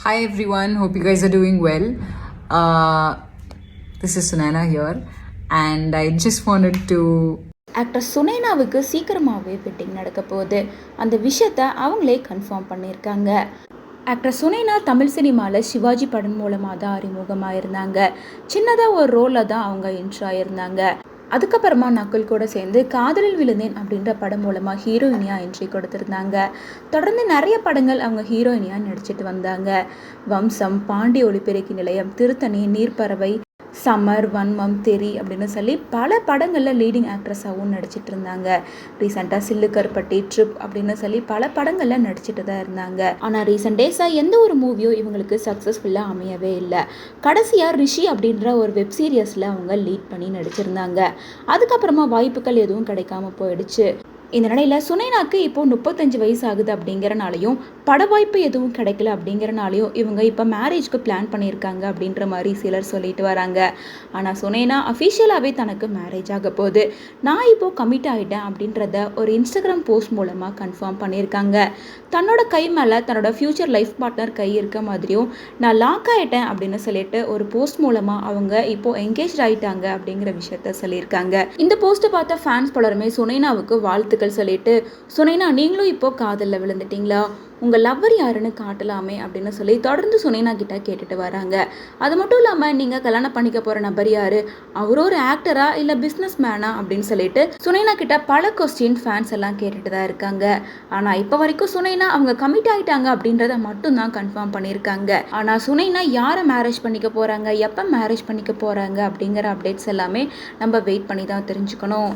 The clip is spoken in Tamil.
Hi everyone, hope you guys are doing well. Uh, this is Sunaina here, and I just wanted to. Actor சுனைனாவுக்கு சீக்கிரமாகவே வெட்டிங் நடக்க போகுது. அந்த விஷயத்த அவங்களே கன்ஃபார்ம் பண்ணியிருக்காங்க. ஆக்டர் சுனைனா தமிழ் சினிமாவில் சிவாஜி படம் மூலமாக தான் அறிமுகமாக இருந்தாங்க. சின்னதாக ஒரு ரோலில் தான் அவங்க என்ட்ரு ஆகியிருந்தாங்க. அதுக்கப்புறமா நக்குல் கூட சேர்ந்து காதலில் விழுந்தேன் அப்படின்ற படம் மூலமாக ஹீரோயினியாக என்ட்ரி கொடுத்துருந்தாங்க. தொடர்ந்து நிறைய படங்கள் அவங்க ஹீரோயினியாக நடிச்சிட்டு வந்தாங்க. வம்சம், பாண்டி ஒளிபெருக்கி நிலையம், திருத்தணி, நீர்ப்பறவை, சம்மர், வன்மம், தெரி அப்படின்னு சொல்லி பல படங்களில் லீடிங் ஆக்ட்ரஸாகவும் நடிச்சிட்டு இருந்தாங்க. ரீசெண்டாக சில்லுக்கருப்பட்டி, ட்ரிப் அப்படின்னு சொல்லி பல படங்களில் நடிச்சிட்டு தான் இருந்தாங்க. ஆனால் ரீசெண்ட் டேஸாக எந்த ஒரு மூவியும் இவங்களுக்கு சக்ஸஸ்ஃபுல்லாக அமையவே இல்லை. கடைசியாக ரிஷி அப்படின்ற ஒரு வெப் சீரியஸில் அவங்க லீட் பண்ணி நடிச்சிருந்தாங்க. அதுக்கப்புறமா வாய்ப்புகள் எதுவும் கிடைக்காம போயிடுச்சு. இந்த நிலையில் சுனைனாக்கு இப்போது 35 வயசு ஆகுது அப்படிங்கிறனாலையும் பட வாய்ப்பு எதுவும் கிடைக்கல அப்படிங்கிறனாலையும் இவங்க இப்போ மேரேஜ்க்கு பிளான் பண்ணியிருக்காங்க அப்படின்ற மாதிரி சிலர் சொல்லிட்டு வராங்க. ஆனால் சுனைனா அஃபிஷியலாகவே தனக்கு மேரேஜ் ஆக போகுது, நான் இப்போது கமிட் ஆகிட்டேன் அப்படின்றத ஒரு இன்ஸ்டாகிராம் போஸ்ட் மூலமாக கன்ஃபார்ம் பண்ணியிருக்காங்க. தன்னோட கை மேலே தன்னோட ஃப்யூச்சர் லைஃப் பார்ட்னர் கை இருக்க மாதிரியும் நான் லாக் ஆகிட்டேன் அப்படின்னு சொல்லிட்டு ஒரு போஸ்ட் மூலமாக அவங்க இப்போது என்கேஜ் ஆகிட்டாங்க அப்படிங்கிற விஷயத்த சொல்லியிருக்காங்க. இந்த போஸ்ட்டை பார்த்த ஃபேன்ஸ் பலருமே சுனைனாவுக்கு வாழ்த்துக்கள் சொல்லிட்டு, சுனைனா நீங்களும் இப்போ காதலில் விழுந்துட்டீங்களா, உங்கள் லவ்வர் யாருன்னு காட்டலாமே அப்படின்னு சொல்லி தொடர்ந்து சுனைனா கிட்ட கேட்டுட்டு வராங்க. அது மட்டும் இல்லாமல் நீங்கள் கல்யாணம் பண்ணிக்க போகிற நபர் யாரு, அவரும் ஒரு ஆக்டரா இல்லை பிஸ்னஸ் மேனா அப்படின்னு சொல்லிட்டு சுனைனா கிட்ட பல கொஸ்டின் ஃபேன்ஸ் எல்லாம் கேட்டுட்டு தான் இருக்காங்க. ஆனால் இப்போ வரைக்கும் சுனைனா அவங்க கமிட் ஆகிட்டாங்க அப்படின்றத மட்டும்தான் கன்ஃபார்ம் பண்ணியிருக்காங்க. ஆனால் சுனைனா யாரை மேரேஜ் பண்ணிக்க போகிறாங்க, எப்போ மேரேஜ் பண்ணிக்க போகிறாங்க அப்படிங்கிற அப்டேட்ஸ் எல்லாமே நம்ம வெயிட் பண்ணி தான் தெரிஞ்சுக்கணும்.